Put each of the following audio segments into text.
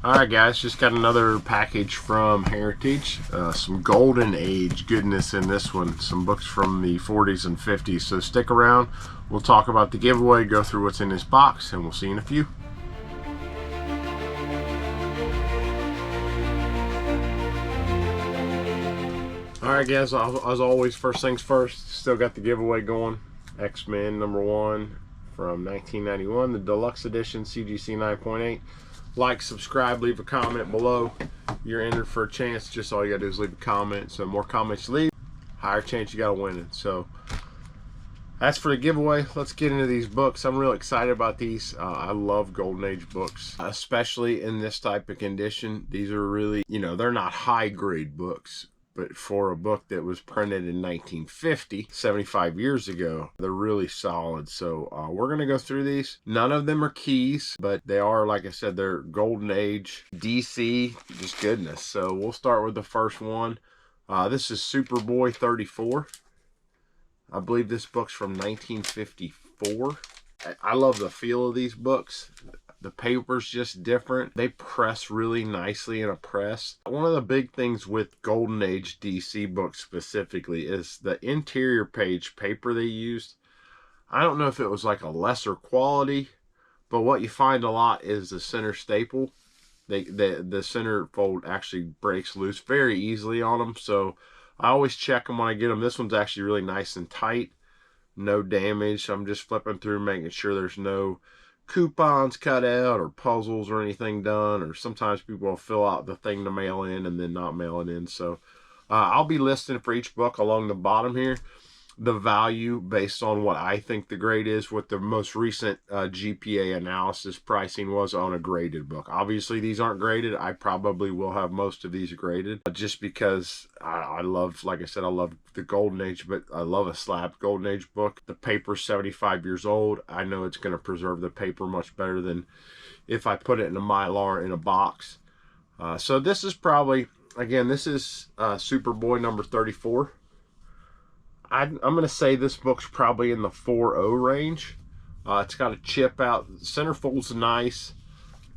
Alright guys, just got another package from Heritage. Some golden age goodness in this one. Some books from the 40s and 50s. So stick around. We'll talk about the giveaway, go through what's in this box, and we'll see you in a few. Alright guys, as always, first things first, still got the giveaway going. X-Men #1 from 1991, the deluxe edition, CGC 9.8. Like, subscribe, leave a comment below. You're entered for a chance. Just all you gotta do is leave a comment. So the more comments you leave, higher chance you gotta win it. So that's for the giveaway. Let's get into these books. I'm real excited about these. I love Golden Age books, especially in this type of condition. These are really, they're not high grade books, but for a book that was printed in 1950, 75 years ago, they're really solid. So we're going to go through these. None of them are keys, but they are, like I said, they're Golden Age, DC, just goodness. So we'll start with the first one. This is Superboy 34. I believe this book's from 1954. I love the feel of these books. The paper's just different. They press really nicely in a press. One of the big things with Golden Age DC books specifically is the interior page paper they used. I don't know if it was like a lesser quality, but what you find a lot is the center staple. The center fold actually breaks loose very easily on them. So I always check them when I get them. This one's actually really nice and tight. No damage. I'm just flipping through making sure there's no coupons cut out or puzzles or anything done, or sometimes people will fill out the thing to mail in and then not mail it in. So I'll be listing for each book along the bottom here the value based on what I think the grade is, what the most recent GPA analysis pricing was on a graded book. Obviously these aren't graded. I probably will have most of these graded just because I love, like I said, I love the Golden Age, but I love a slab Golden Age book. The paper's 75 years old. I know it's going to preserve the paper much better than if I put it in a Mylar in a box. So this is probably, again, this is Superboy number 34. I'm going to say this book's probably in the 4.0 range. It's got a chip out. Centerfold's nice.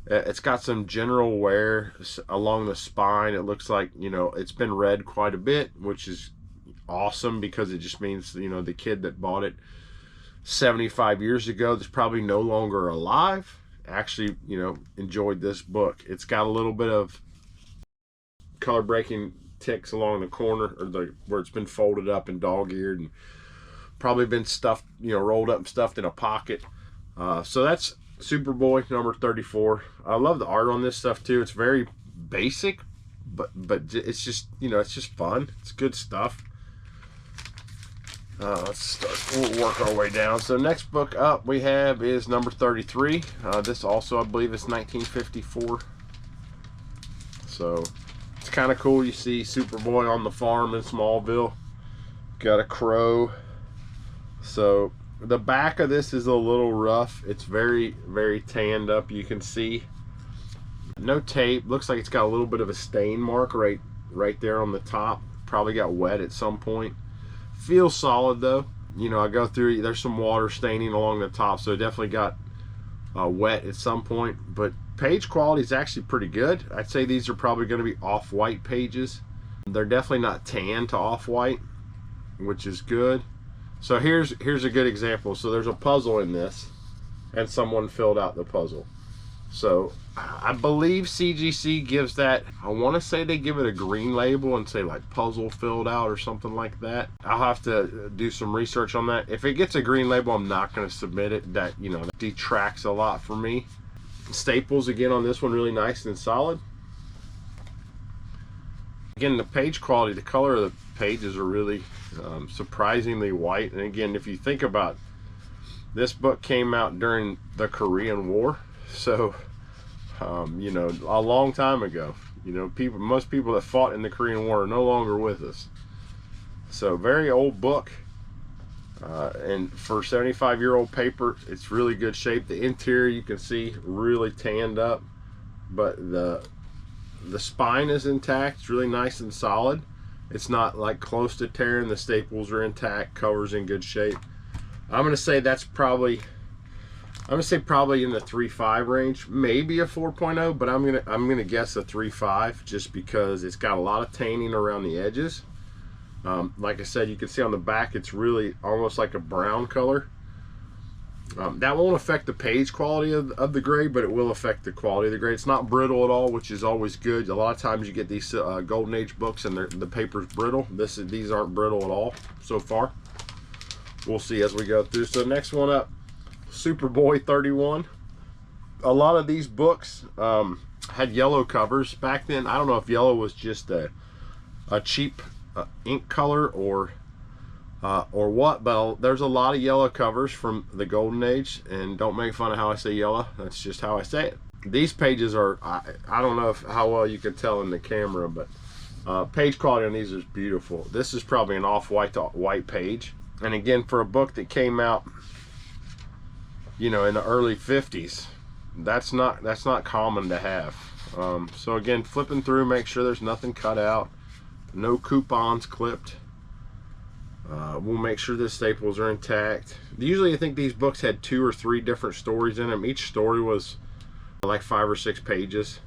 It's got some general wear along the spine. It looks like, it's been read quite a bit, which is awesome because it just means, the kid that bought it 75 years ago that's probably no longer alive actually, enjoyed this book. It's got a little bit of color breaking ticks along the corner, or where it's been folded up and dog-eared and probably been stuffed, rolled up and stuffed in a pocket. So that's Superboy number 34. I love the art on this stuff too. It's very basic, but it's just, it's just fun. It's good stuff. Let's start. We'll work our way down. So next book up we have is number 33. This also, I believe, is 1954. So it's kind of cool. You see Superboy on the farm in Smallville. Got a crow. So the back of this is a little rough. It's very, very tanned up. You can see no tape. Looks like it's got a little bit of a stain mark right there on the top. Probably got wet at some point. Feels solid though. I go through, there's some water staining along the top, so it definitely got wet at some point, but page quality is actually pretty good. I'd say these are probably going to be off-white pages. They're definitely not tan to off-white, which is good. So here's a good example. So there's a puzzle in this, and someone filled out the puzzle. So I believe CGC gives that, I want to say they give it a green label and say like puzzle filled out or something like that. I'll have to do some research on that. If it gets a green label, I'm not going to submit it. That, that detracts a lot for me. Staples again on this one, really nice and solid. Again, the page quality, the color of the pages are really surprisingly white. And again, if you think about, this book came out during the Korean War. So, a long time ago. Most people that fought in the Korean War are no longer with us. So, very old book. And for 75-year-old paper, it's really good shape. The interior, you can see, really tanned up. But the spine is intact. It's really nice and solid. It's not like close to tearing. The staples are intact. Cover's in good shape. I'm going to say that's probably I'm gonna say probably in the 3.5 range, maybe a 4.0, but I'm gonna guess a 3.5 just because it's got a lot of tanning around the edges. Like I said, you can see on the back it's really almost like a brown color. That won't affect the page quality of the grade, but it will affect the quality of the grade. It's not brittle at all, which is always good. A lot of times you get these Golden Age books and the paper's brittle. These aren't brittle at all so far. We'll see as we go through. So next one up, Superboy 31. A lot of these books had yellow covers back then. I don't know if yellow was just a cheap ink color or what, but there's a lot of yellow covers from the Golden Age, and don't make fun of how I say yellow. That's just how I say it. These pages are, I don't know how well you can tell in the camera, but page quality on these is beautiful. This is probably an off-white to white page, and again, for a book that came out, you know, in the early 50s, that's not common to have. So again, flipping through, make sure there's nothing cut out, no coupons clipped. We'll make sure the staples are intact. Usually I think these books had 2 or 3 different stories in them. Each story was like 5 or 6 pages.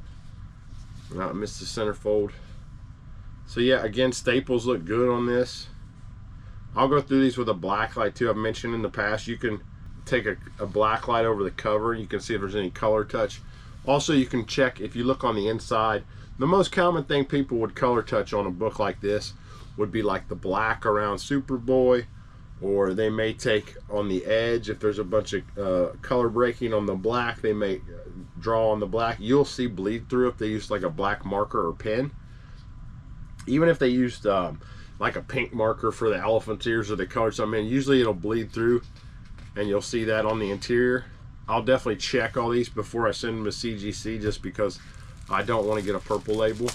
Missed the centerfold. So yeah, again, staples look good on this. I'll go through these with a black light too. I've mentioned in the past you can take a black light over the cover. You can see if there's any color touch. Also, you can check if you look on the inside. The most common thing people would color touch on a book like this would be like the black around Superboy, or they may take on the edge if there's a bunch of color breaking on the black. They may draw on the black. You'll see bleed through if they use like a black marker or pen. Even if they used like a pink marker for the elephant's ears or the color something, usually it'll bleed through, and you'll see that on the interior. I'll definitely check all these before I send them to CGC, just because I don't want to get a purple label.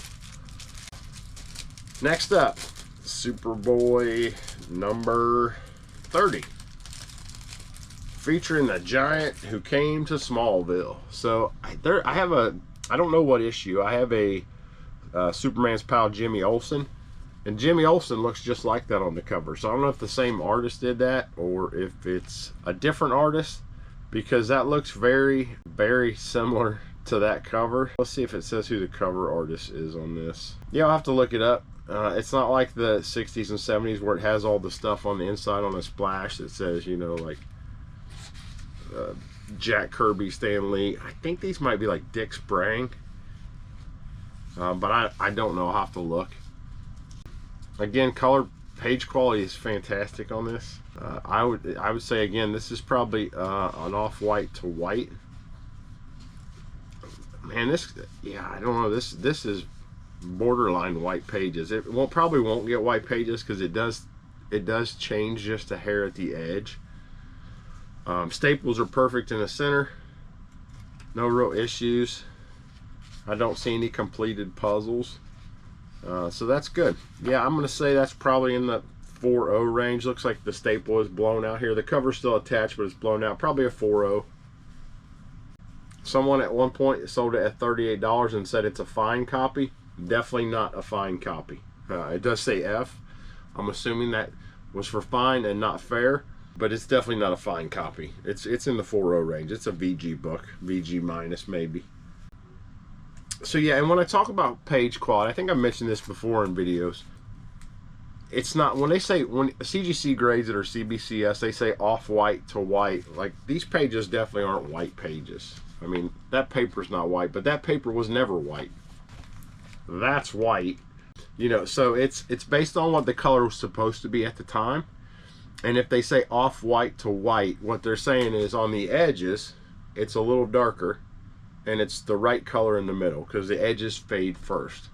Next up, Superboy number 30, featuring the giant who came to Smallville. So I don't know what issue. I have a Superman's pal Jimmy Olsen, and Jimmy Olsen looks just like that on the cover. So I don't know if the same artist did that or if it's a different artist, because that looks very, very similar to that cover. Let's see if it says who the cover artist is on this. Yeah, I'll have to look it up. It's not like the 60s and 70s where it has all the stuff on the inside on a splash that says, you know, like Jack Kirby, Stan Lee. I think these might be like Dick Sprang, but I don't know. I'll have to look. Again, color page quality is fantastic on this. I would say again, this is probably an off-white to white. Man, I don't know. This is borderline white pages. It probably won't get white pages because it does change just a hair at the edge. Staples are perfect in the center. No real issues. I don't see any completed puzzles. So that's good. Yeah, I'm gonna say that's probably in the 4.0 range. Looks like the staple is blown out here. The cover's still attached, but it's blown out. Probably a 4.0. Someone at one point sold it at $38 and said it's a fine copy. Definitely not a fine copy. It does say F. I'm assuming that was for fine and not fair, but it's definitely not a fine copy. It's in the 4.0 range. It's a VG book, VG minus maybe. So yeah, and when I talk about page quality, I think I mentioned this before in videos. It's not, when CGC grades it or CBCS, they say off-white to white. Like, these pages definitely aren't white pages. I mean, that paper's not white, but that paper was never white. That's white, you know. So it's based on what the color was supposed to be at the time. And if they say off-white to white, what they're saying is on the edges it's a little darker and it's the right color in the middle, because the edges fade first.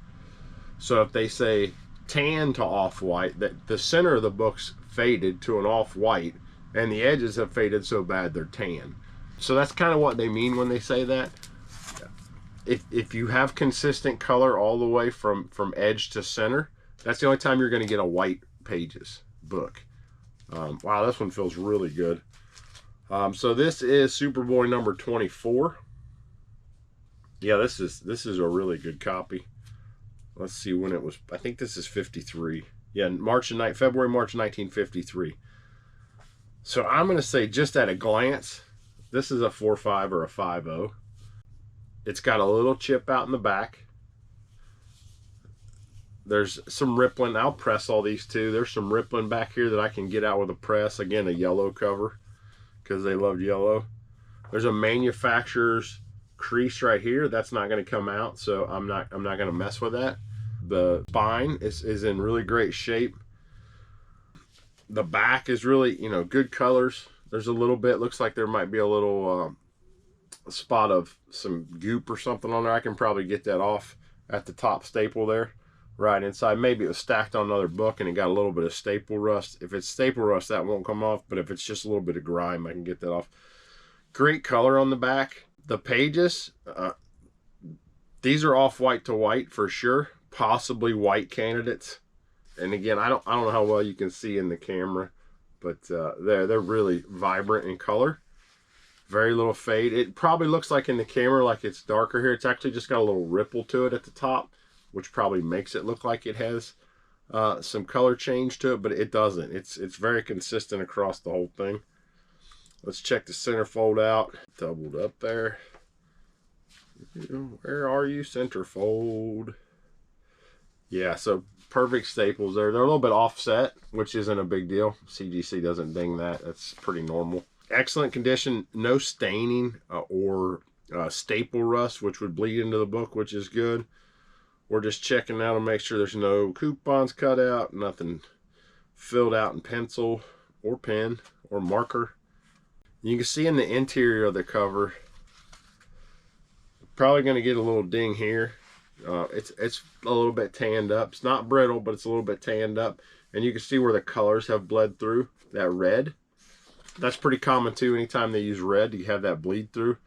So if they say tan to off-white, that the center of the book's faded to an off-white and the edges have faded so bad they're tan. So that's kind of what they mean when they say that. If you have consistent color all the way from edge to center, that's the only time you're going to get a white pages book. Wow, this one feels really good. So this is Superboy number 24. Yeah, this is a really good copy. Let's see when it was. I think this is 53. Yeah, February, March 1953. So I'm going to say, just at a glance, This is a 4.5 or a 5.0. It's got a little chip out in the back. There's some rippling. I'll press all these too. There's some rippling back here that I can get out with a press. Again, a yellow cover because they loved yellow. There's a manufacturer's crease right here. That's not going to come out, so I'm not going to mess with that. The spine is in really great shape. The back is really, you know, good colors. There's a little bit, looks like there might be a little spot of some goop or something on there. I can probably get that off at the top staple there, right inside. Maybe it was stacked on another book and it got a little bit of staple rust. If it's staple rust, that won't come off, but if it's just a little bit of grime, I can get that off. Great color on the back. The pages, these are off-white to white for sure, possibly white candidates. And again, I don't know how well you can see in the camera, but they're really vibrant in color. Very little fade. It probably looks like in the camera like it's darker here. It's actually just got a little ripple to it at the top, which probably makes it look like it has some color change to it, but it doesn't. It's very consistent across the whole thing. Let's check the centerfold out. Doubled up there. Where are you, centerfold? Yeah, so perfect staples there. They're a little bit offset, which isn't a big deal. CGC doesn't ding that. That's pretty normal. Excellent condition. No staining or staple rust, which would bleed into the book, which is good. We're just checking out to make sure there's no coupons cut out, nothing filled out in pencil or pen or marker. You can see in the interior of the cover, probably going to get a little ding here. It's a little bit tanned up. It's not brittle, but it's a little bit tanned up. And you can see where the colors have bled through. That red, that's pretty common too. Anytime they use red, you have that bleed through.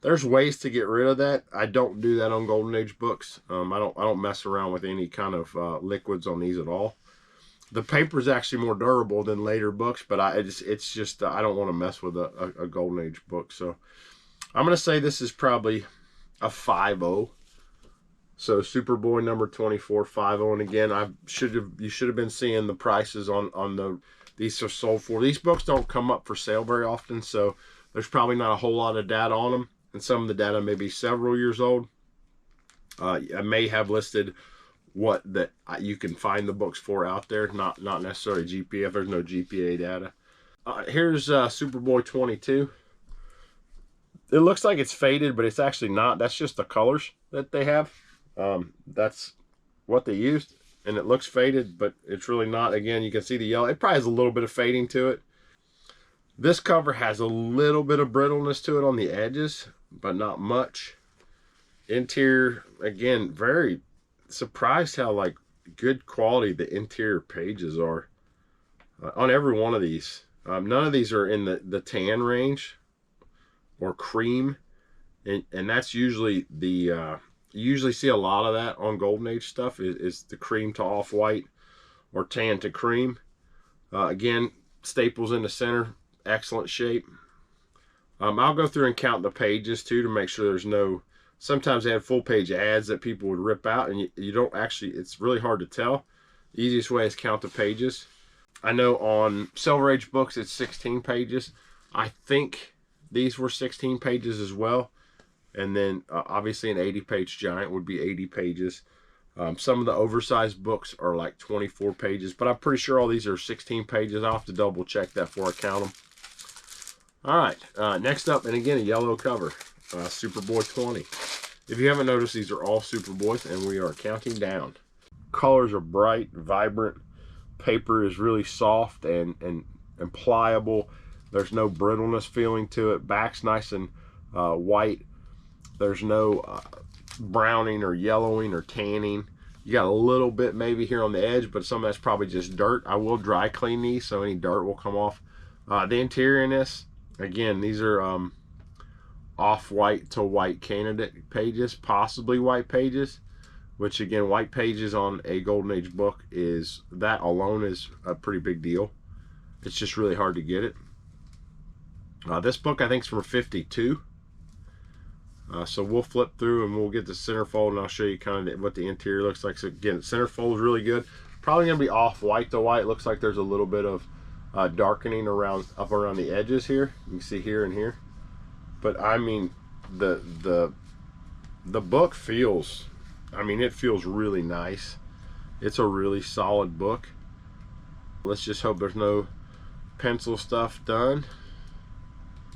There's ways to get rid of that. I don't do that on Golden Age books. I don't mess around with any kind of liquids on these at all. The paper is actually more durable than later books, but it's just I don't want to mess with a Golden Age book. So I'm going to say this is probably a 5.0. So Superboy number 24, 5.0. And again, you should have been seeing the prices on these are sold for. These books don't come up for sale very often, so there's probably not a whole lot of data on them. And some of the data may be several years old. I may have listed what that you can find the books for out there, not necessarily GPA. There's no GPA data. Here's Superboy 22. It looks like it's faded, but it's actually not. That's just the colors that they have. That's what they used, and it looks faded, but it's really not. Again, you can see the yellow. It probably has a little bit of fading to it. This cover has a little bit of brittleness to it on the edges, but not much. Interior, again, very surprised how like good quality the interior pages are on every one of these. None of these are in the tan range or cream, and that's usually the you usually see a lot of that on Golden Age stuff is the cream to off-white or tan to cream. Again, staples in the center, excellent shape. I'll go through and count the pages too to make sure there's no. Sometimes they have full page ads that people would rip out, and you don't actually, it's really hard to tell. The easiest way is count the pages. I know on Silver Age books it's 16 pages. I think these were 16 pages as well. And then obviously an 80-page giant would be 80 pages. Some of the oversized books are like 24 pages, but I'm pretty sure all these are 16 pages. I'll have to double check that before I count them. All right, next up, and again, a yellow cover. Superboy 20. If you haven't noticed, these are all Superboys, and we are counting down. Colors are bright, vibrant. Paper is really soft and pliable. There's no brittleness feeling to it. Back's nice and white. There's no browning or yellowing or tanning. You got a little bit maybe here on the edge, but some of that's probably just dirt. I will dry clean these, so any dirt will come off. The interior in this, again, these are off-white to white candidate pages, possibly white pages, which again, white pages on a Golden Age book is, that alone is a pretty big deal. It's just really hard to get it. This book I think is from 52. So we'll flip through and we'll get the centerfold, and I'll show you kind of what the interior looks like. So again, centerfold is really good. Probably gonna be off-white to white. Looks like there's a little bit of darkening up around the edges here. You can see here and here. But I mean, the book feels, I mean, it feels really nice. It's a really solid book. Let's just hope there's no pencil stuff done.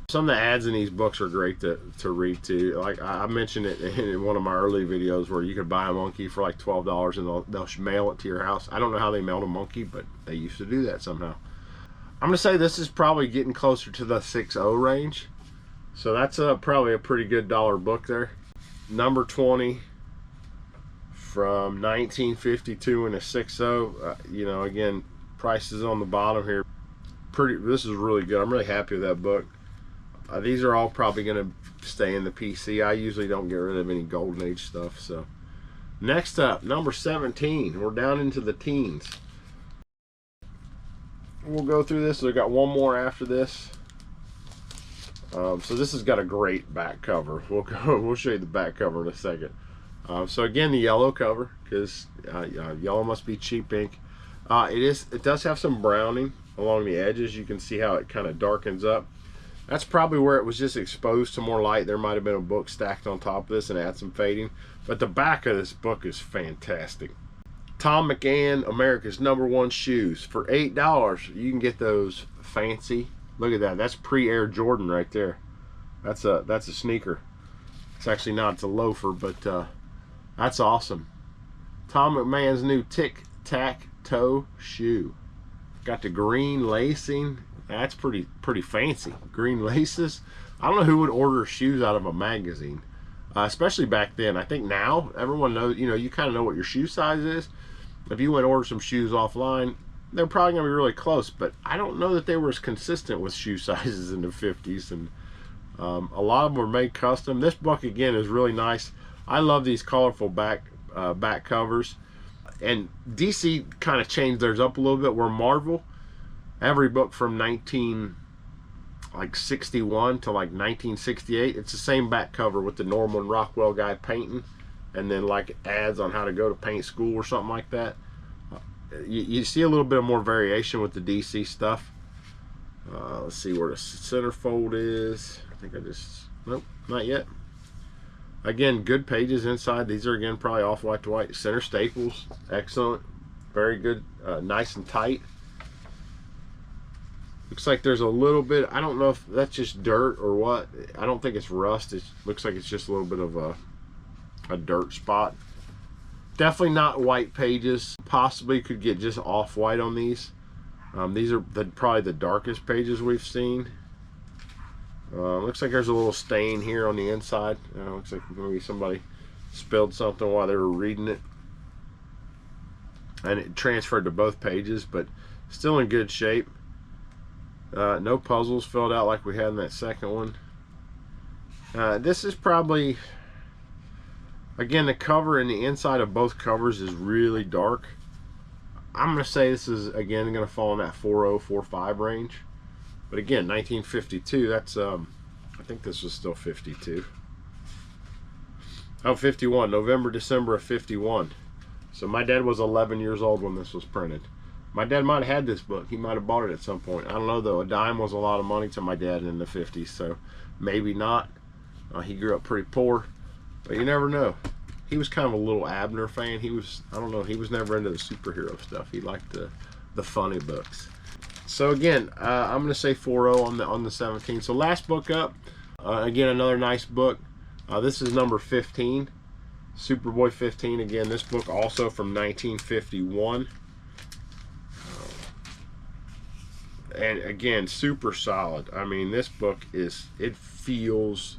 Some of the ads in these books are great to read too. Like I mentioned it in one of my early videos, where you could buy a monkey for like $12 and they'll mail it to your house. I don't know how they mailed a monkey, but they used to do that somehow. I'm gonna say this is probably getting closer to the 6.0 range, so that's probably a pretty good dollar book there. Number 20 from 1952 in a 6.0. You know, again, prices on the bottom here. This is really good. I'm really happy with that book. These are all probably going to stay in the PC. I usually don't get rid of any Golden Age stuff. So next up, number 17. We're down into the teens. We'll go through this. I got one more after this. So this has got a great back cover. We'll show you the back cover in a second. So again, the yellow cover, because yellow must be cheap ink. It does have some browning along the edges. You can see how it kind of darkens up. That's probably where it was just exposed to more light. There might have been a book stacked on top of this and had some fading. But the back of this book is fantastic. Tom McAn, America's #1 shoes. For $8, you can get those fancy. Look at that. That's pre-Air Jordan right there. That's a sneaker. It's actually not. It's a loafer, but that's awesome. Tom McMahon's new tic-tac-toe shoe. Got the green lacing. That's pretty fancy. Green laces. I don't know who would order shoes out of a magazine, especially back then. I think now everyone knows. You know, you kind of know what your shoe size is. If you went and ordered some shoes offline, they're probably gonna be really close. But I don't know that they were as consistent with shoe sizes in the 50s, and a lot of them were made custom. This book again is really nice. I love these colorful back covers. And DC kind of changed theirs up a little bit, where Marvel, every book from 1961 to like 1968, it's the same back cover with the Norman Rockwell guy painting, and then like ads on how to go to paint school or something like that. You see a little bit more variation with the DC stuff. Let's see where the centerfold is. I think nope, not yet. Again, good pages inside. These are again probably off-white to white. Center staples, excellent, very good, nice and tight. Looks like there's a little bit, I don't know if that's just dirt or what. I don't think it's rust. It looks like it's just a little bit of a dirt spot. Definitely not white pages. Possibly could get just off-white on these. These are probably the darkest pages we've seen. Looks like there's a little stain here on the inside. Looks like maybe somebody spilled something while they were reading it. And it transferred to both pages, but still in good shape. No puzzles filled out like we had in that second one. This is probably, again, the cover and the inside of both covers is really dark. I'm going to say this is, again, going to fall in that 4.0, 4.5 range. But again, 1952, that's, I think this was still 52. Oh, 51, November, December of 51. So my dad was 11 years old when this was printed. My dad might have had this book. He might have bought it at some point. I don't know, though. A dime was a lot of money to my dad in the 50s, so maybe not. He grew up pretty poor, but you never know. He was kind of a little Abner fan. He was, I don't know, he was never into the superhero stuff. He liked the funny books. So again, I'm going to say 4.0 on the 17. So last book up, again, another nice book. This is number 15, Superboy 15. Again, this book also from 1951. And again, super solid. I mean, this book is, it feels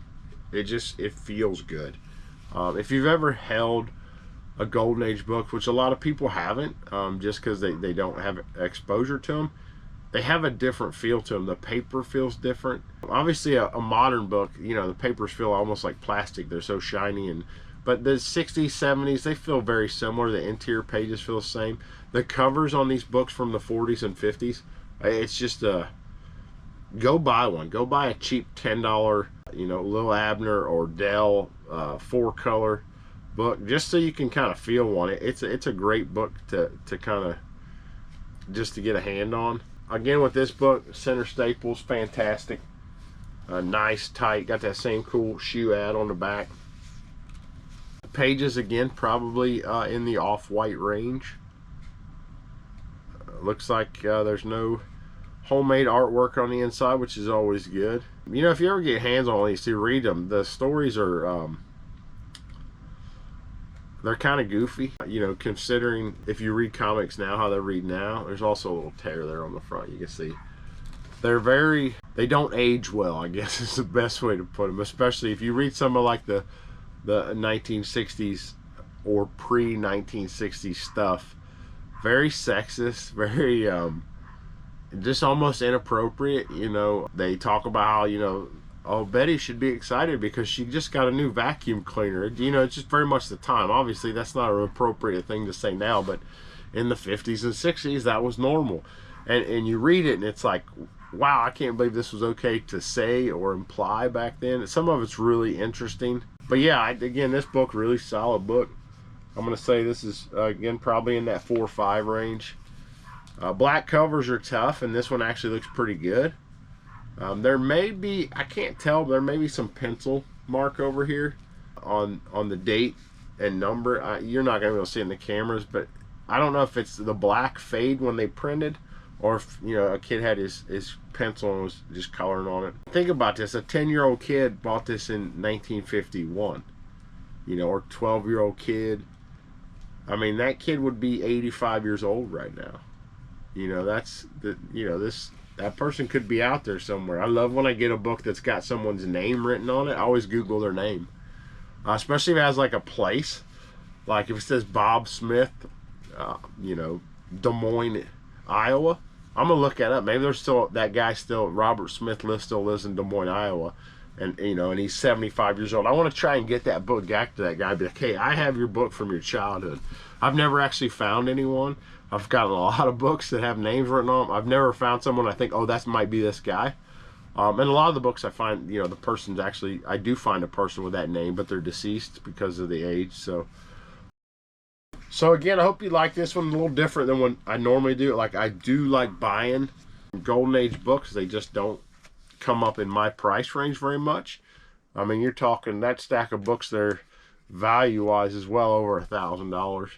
good. If you've ever held a Golden Age book, which a lot of people haven't, just because they don't have exposure to them, they have a different feel to them. The paper feels different. Obviously, a modern book, you know, the papers feel almost like plastic. They're so shiny. But the 60s, 70s, they feel very similar. The interior pages feel the same. The covers on these books from the 40s and 50s, it's just go buy one. Go buy a cheap $10, you know, Lil Abner or Dell 4-color book, just so you can kind of feel one. It's a great book to kind of just to get a hand on. Again, with this book, center staples, fantastic. Nice, tight. Got that same cool shoe ad on the back. The pages, again, probably in the off-white range. Looks like there's no homemade artwork on the inside, which is always good. You know, if you ever get hands on these to read them, the stories are they're kind of goofy, you know, considering if you read comics now how they read now. There's also a little tear there on the front, you can see. They don't age well, I guess is the best way to put them, especially if you read some of like the 1960s or pre-1960s stuff. Very sexist, very just almost inappropriate. You know, they talk about how, you know, oh, Betty should be excited because she just got a new vacuum cleaner. You know, it's just very much the time. Obviously, that's not an appropriate thing to say now, but in the 50s and 60s, that was normal. And you read it, and it's like, wow, I can't believe this was okay to say or imply back then. Some of it's really interesting. But yeah, again, this book, really solid book. I'm going to say this is, again, probably in that 4 or 5 range. Black covers are tough, and this one actually looks pretty good. There may be, I can't tell, there may be some pencil mark over here on the date and number. You're not going to be able to see it in the cameras, but I don't know if it's the black fade when they printed, or if, you know, a kid had his pencil and was just coloring on it. Think about this, a 10-year-old kid bought this in 1951, you know, or 12-year-old kid. I mean, that kid would be 85 years old right now. You know, that's the, you know, that person could be out there somewhere. I love when I get a book that's got someone's name written on it. I always Google their name, especially if it has like a place, like if it says Bob Smith, you know, Des Moines, Iowa. I'm gonna look that up. Maybe there's still that guy, still Robert Smith still lives in Des Moines, Iowa, and you know, and he's 75 years old. I want to try and get that book back to that guy. Be like, hey, I have your book from your childhood. I've never actually found anyone. I've gotten a lot of books that have names written on them. I've never found someone I think, oh, that might be this guy. And a lot of the books I find, you know, the person's actually, I do find a person with that name, but they're deceased because of the age. So again, I hope you like this one. A little different than what I normally do. Like, I do like buying Golden Age books. They just don't come up in my price range very much. I mean, you're talking that stack of books there, value-wise, is well over $1,000.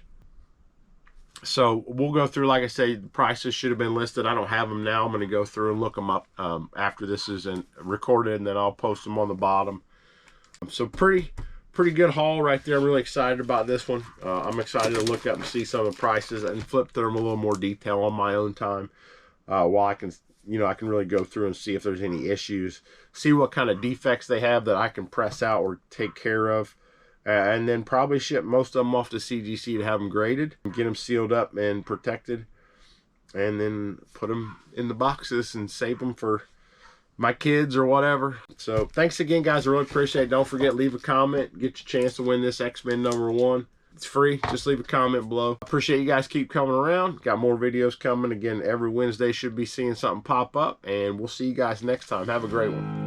So we'll go through, like I say, the prices should have been listed. I don't have them now. I'm going to go through and look them up after this is recorded, and then I'll post them on the bottom. So pretty good haul right there. I'm really excited about this one. I'm excited to look up and see some of the prices and flip through them a little more detail on my own time, while I can, you know, I can really go through and see if there's any issues, see what kind of defects they have that I can press out or take care of. And then probably ship most of them off to CGC to have them graded and get them sealed up and protected, and then put them in the boxes and save them for my kids or whatever. So thanks again, guys. I really appreciate it. Don't forget, leave a comment. Get your chance to win this X-Men #1. It's free. Just leave a comment below. Appreciate you guys. Keep coming around. Got more videos coming. Again, every Wednesday should be seeing something pop up, and we'll see you guys next time. Have a great one.